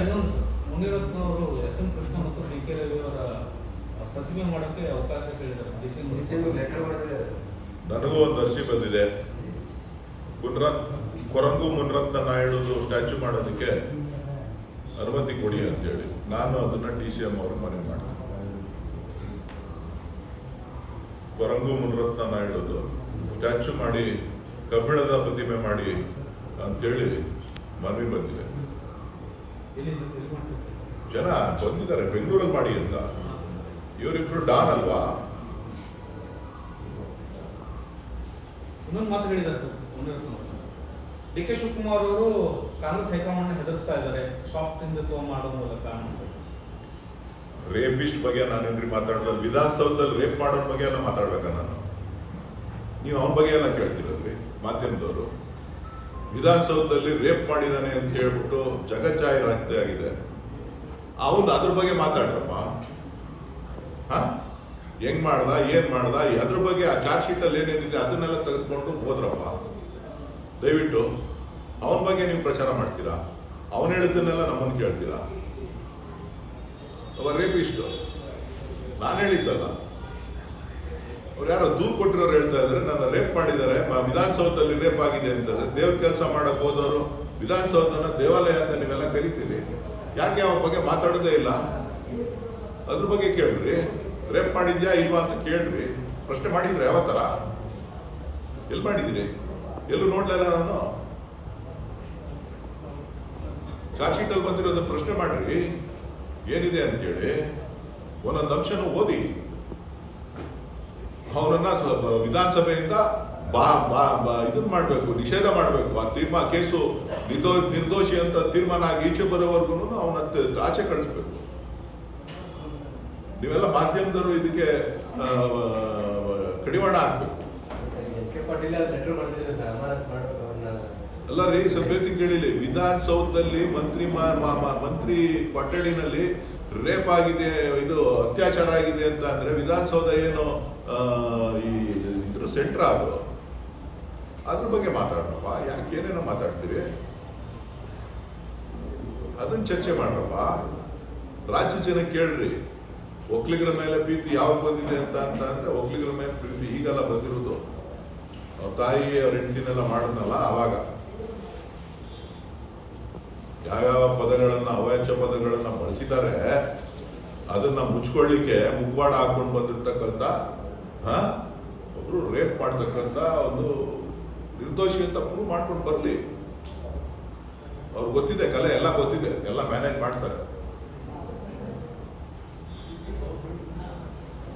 ಇನ್ನೊಂದು ಸರ್, ಮುನಿರತ್ನ ಅವರು S M Krishna ಮತ್ತು ಡಿ ಕೆ ರವಿ ಅವರ ಪ್ರತಿಮೆ ಮಾಡೋಕ್ಕೆ ಅವಕಾಶ ಕೇಳಿದ್ದಾರೆ. ನನಗೂ ಒಂದು ಅರ್ಜಿ ಬಂದಿದೆ. ಕೊರಂಗು ಮುನಿರತ್ನ ನಾಯ್ಡು ಸ್ಟ್ಯಾಚ್ಯೂ ಮಾಡೋದಕ್ಕೆ ಅನುಮತಿ ಕೊಡಿ ಅಂತೇಳಿ. ನಾನು ಅದನ್ನು DCM ಅವರು ಮನವಿ ಮಾಡಿದೆ. ಕೊರಂಗು ಮುನಿರತ್ನ ನಾಯ್ಡು ಸ್ಟ್ಯಾಚ್ಯೂ ಮಾಡಿ ಕಬ್ಬಿಣದ ಪ್ರತಿಮೆ ಮಾಡಿ ಅಂತೇಳಿ ಮನವಿ ಬಂದಿದೆ. ಜನ ಬಂದಿದ್ದಾರೆ ಬೆಂಗಳೂರಲ್ಲಿ ಮಾಡಿ ಅಂತ. ಇವರಿಬ್ರು ಡಾನ್ ಅಲ್ವಾ? ಇನ್ನೊಂದು ಮಾತು ಹೇಳಿದ್ದಾರೆ ಸರ್ ಮುನಿರತ್ನ. DK ಶಿವಕುಮಾರ್ ಅವರು ಕಾಂಗ್ರೆಸ್ ಹೈಕಮಾಂಡ್ ಹೆದರ್ಸ್ತಾ ಇದ್ದಾರೆ ಸಾಫ್ಟ್ ಹಿಂದುತ್ವ ಮಾಡೋ ಮೂಲಕ. ರೇಪಿಸ್ಟ್ ಬಗ್ಗೆ ನಾನೇನ್ರಿ ಮಾತಾಡೋದು? ವಿಧಾನಸೌಧದಲ್ಲಿ ರೇಪ್ ಮಾಡೋದ್ರ ಬಗ್ಗೆ ಎಲ್ಲ ಮಾತಾಡ್ಬೇಕಾ ನಾನು? ನೀವು ಅವನ ಬಗ್ಗೆ ಎಲ್ಲ ಕೇಳ್ತಿರಲ್ರಿ ಮಾಧ್ಯಮದವರು. ವಿಧಾನಸೌಧದಲ್ಲಿ ರೇಪ್ ಮಾಡಿದಾನೆ ಅಂತ ಹೇಳ್ಬಿಟ್ಟು ಜಗಜ್ಜಾಹೀರಾತೆ ಆಗಿದೆ. ಅವನು ಅದ್ರ ಬಗ್ಗೆ ಮಾತಾಡ್ರಪ್ಪ. ಹೆಂಗ್ ಮಾಡ್ದ, ಏನ್ ಮಾಡ್ದ, ಅದ್ರ ಬಗ್ಗೆ ಆ ಚಾರ್ಜ್ ಶೀಟ್ ಅಲ್ಲಿ ಏನೇನಿದೆ ಅದನ್ನೆಲ್ಲ ತೆಗೆದುಕೊಂಡು ಹೋದ್ರಪ್ಪ. ದಯವಿಟ್ಟು ಅವನ ಬಗ್ಗೆ ನೀವು ಪ್ರಚಾರ ಮಾಡ್ತೀರಾ? ಅವನು ಹೇಳಿದ್ದನ್ನೆಲ್ಲ ನಮ್ಮನ್ನು ಕೇಳ್ತೀರಾ? ಅವ ರೇಪಿಸ್ಟು ನಾನು ಹೇಳಿದ್ದಲ್ಲ. ಅವ್ರು ಯಾರೋ ದೂರು ಕೊಟ್ಟಿರೋರು ಹೇಳ್ತಾ ಇದ್ದಾರೆ ನನ್ನ ರೇಪ್ ಮಾಡಿದ್ದಾರೆ, ವಿಧಾನಸೌಧದಲ್ಲಿ ರೇಪ್ ಆಗಿದೆ ಅಂತಾರೆ. ದೇವ್ರ ಕೆಲಸ ಮಾಡಕ್ ಹೋದವರು ವಿಧಾನಸೌಧನ ದೇವಾಲಯ ಅಂತ ನೀವೆಲ್ಲ ಕರಿತೀರಿ. ಯಾಕೆ ಅವನ ಬಗ್ಗೆ ಮಾತಾಡೋದೇ ಇಲ್ಲ? ಅದ್ರ ಬಗ್ಗೆ ಕೇಳ್ರಿ. ರೇಪ್ ಮಾಡಿದ್ಯಾ ಇಲ್ವಾ ಅಂತ ಕೇಳ್ರಿ. ಪ್ರಶ್ನೆ ಮಾಡಿದ್ರೆ ಯಾವ ಥರ? ಎಲ್ಲಿ ಮಾಡಿದ್ದೀರಿ? ಎಲ್ಲೂ ನೋಡ್ಲಿಲ್ಲ ನಾನು. ಚಾರ್ಜ್ ಶೀಟಲ್ಲಿ ಬಂದಿರೋದನ್ನ ಪ್ರಶ್ನೆ ಮಾಡ್ರಿ ಏನಿದೆ ಅಂತೇಳಿ. ಒಂದೊಂದು ಅಂಶನೂ ಓದಿ. ಅವನನ್ನ ವಿಧಾನಸಭೆಯಿಂದ ಇದನ್ನ ಮಾಡಬೇಕು, ನಿಷೇಧ ಮಾಡಬೇಕು. ಆ ಕೇಸು ನಿರ್ದೋಷಿ ಅಂತ ತೀರ್ಮಾನ ಆಗಿ ಈಚೆ ಬರೋವರೆಗೂ ಅವನ ಆಚೆ ಕಳಿಸ್ಬೇಕು. ನೀವೆಲ್ಲ ಮಾಧ್ಯಮದವರು ಇದಕ್ಕೆ ಕಡಿವಾಣ ಹಾಕ್ಬೇಕು. ಅಲ್ಲ ರೀ, ಸ್ವಲ್ಪ ಕೇಳಿಲಿ. ವಿಧಾನಸೌಧದಲ್ಲಿ ಮಂತ್ರಿ ಕೊಠಡಿನಲ್ಲಿ ರೇಪ್ ಆಗಿದೆ, ಇದು ಅತ್ಯಾಚಾರ ಆಗಿದೆ ಅಂತ ಅಂದ್ರೆ ವಿಧಾನಸೌಧ ಏನು ಈ ಇದ್ರ ಸೆಂಟ್ರ್ ಅದು? ಅದ್ರ ಬಗ್ಗೆ ಮಾತಾಡ್ರಪ್ಪ. ಯಾಕೆ ಏನೇನೋ ಮಾತಾಡ್ತೀರಿ? ಅದನ್ನ ಚರ್ಚೆ ಮಾಡ್ರಪ್ಪ. ರಾಜ್ಯ ಜನ ಕೇಳ್ರಿ. ಒಕ್ಕಲಿಗರ ಮೇಲೆ ಪ್ರೀತಿ ಯಾವಾಗ ಬಂದಿದೆ ಅಂತ ಅಂದ್ರೆ ಒಕ್ಕಲಿಗರ ಮೇಲೆ ಪ್ರೀತಿ ಈಗೆಲ್ಲ ಬಂದಿರೋದು. ತಾಯಿ ಅವ್ರ ಹೆಂಡತಿನೆಲ್ಲ ಮಾಡಿದ್ನಲ್ಲ ಅವಾಗ. ಯಾವ್ಯಾವ ಪದಗಳನ್ನ ಅವಾಚ್ಯ ಪದಗಳನ್ನ ಬಳಸಿದ್ದಾರೆ ಅದನ್ನ ಮುಚ್ಕೊಳ್ಳಿಕ್ಕೆ ಮುಖವಾಡ ಹಾಕೊಂಡು ಬಂದಿರ್ತಕ್ಕಂಥ ಒಬ್ರು ರೇಪ್ ಮಾಡ್ತಕ್ಕಂಥ ಒಂದು ನಿರ್ದೋಷಿ ಅಂತ ಪ್ರೂವ್ ಮಾಡ್ಕೊಂಡು ಬರ್ಲಿ. ಅವ್ರಿಗೆ ಗೊತ್ತಿದೆ, ಕಲೆ ಎಲ್ಲ ಗೊತ್ತಿದೆ, ಎಲ್ಲ ಮ್ಯಾನೇಜ್ ಮಾಡ್ತಾರೆ.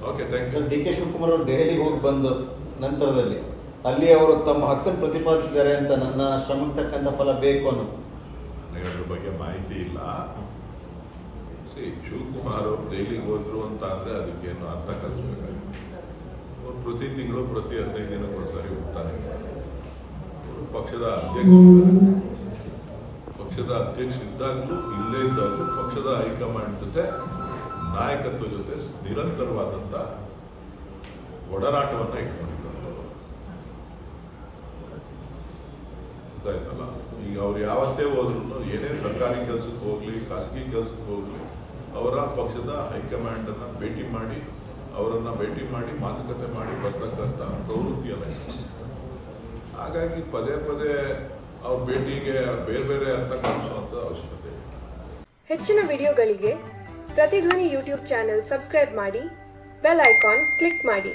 Okay, thanks. DK ಶಿವಕುಮಾರ್ ಅವರು ದೆಹಲಿಗೆ ಹೋಗಿ ಬಂದು ನಂತರದಲ್ಲಿ ಅಲ್ಲಿ ಅವರು ತಮ್ಮ ಹಕ್ಕನ್ನು ಪ್ರತಿಪಾದಿಸಿದ್ದಾರೆ ಅಂತ, ನನ್ನ ಶ್ರಮಕ್ಕೆ ತಕ್ಕಂಥ ಫಲ ಬೇಕು ಅನ್ನೋ ಅದ್ರ ಬಗ್ಗೆ ಮಾಹಿತಿ ಇಲ್ಲ. ಶಿವಕುಮಾರ್ ಅವರು ದೆಹಲಿಗೆ ಹೋದ್ರು ಅಂತ ಅಂದ್ರೆ ಅದಕ್ಕೇನು ಅರ್ಥ ಕಲಿಸ್ಬೇಕಾಗಿತ್ತು. ಅವ್ರು ಪ್ರತಿ ತಿಂಗಳು ಪ್ರತಿ 15 ದಿನಕ್ಕೊಂದ್ಸರಿ ಹೋಗ್ತಾನೆ. ಪಕ್ಷದ ಅಧ್ಯಕ್ಷ ಇದ್ದಾಗಲೂ ಇಲ್ಲೇ ಇದ್ದಾಗಲೂ ಪಕ್ಷದ ಹೈಕಮಾಂಡ್ ಜೊತೆ ನಾಯಕತ್ವ ಜೊತೆ ನಿರಂತರವಾದಂಥ ಒಡನಾಟವನ್ನು ಇಟ್ಕೊಂಡಿದ್ದಾರೆ. ಗೊತ್ತಾಯ್ತಲ್ಲ? ಈಗ ಅವ್ರು ಯಾವತ್ತೇ ಹೋದ್ರು, ಏನೇ ಸರ್ಕಾರಿ ಕೆಲಸಕ್ಕೆ ಹೋಗ್ಲಿ ಖಾಸಗಿ ಕೆಲಸಕ್ಕೆ ಹೋಗ್ಲಿ, ಅವರ ಪಕ್ಷದ ಹೈಕಮಾಂಡನ್ನು ಭೇಟಿ ಮಾಡಿ ಮಾತುಕತೆ ಮಾಡಿ ಬರ್ತಕ್ಕಂಥ ಪ್ರವೃತ್ತಿಯನ್ನು. ಹಾಗಾಗಿ ಪದೇ ಪದೇ ಅವ್ರ ಭೇಟಿಗೆ ಬೇರೆ ಬೇರೆ ಅರ್ಥ ಕಾಣಿಸುವಂಥ ಅವಶ್ಯಕತೆ. ಹೆಚ್ಚಿನ ವಿಡಿಯೋಗಳಿಗೆ ಪ್ರತಿಧ್ವನಿ ಯೂಟ್ಯೂಬ್ ಚಾನೆಲ್ ಸಬ್ಸ್ಕ್ರೈಬ್ ಮಾಡಿ, ಬೆಲ್ ಐಕಾನ್ ಕ್ಲಿಕ್ ಮಾಡಿ.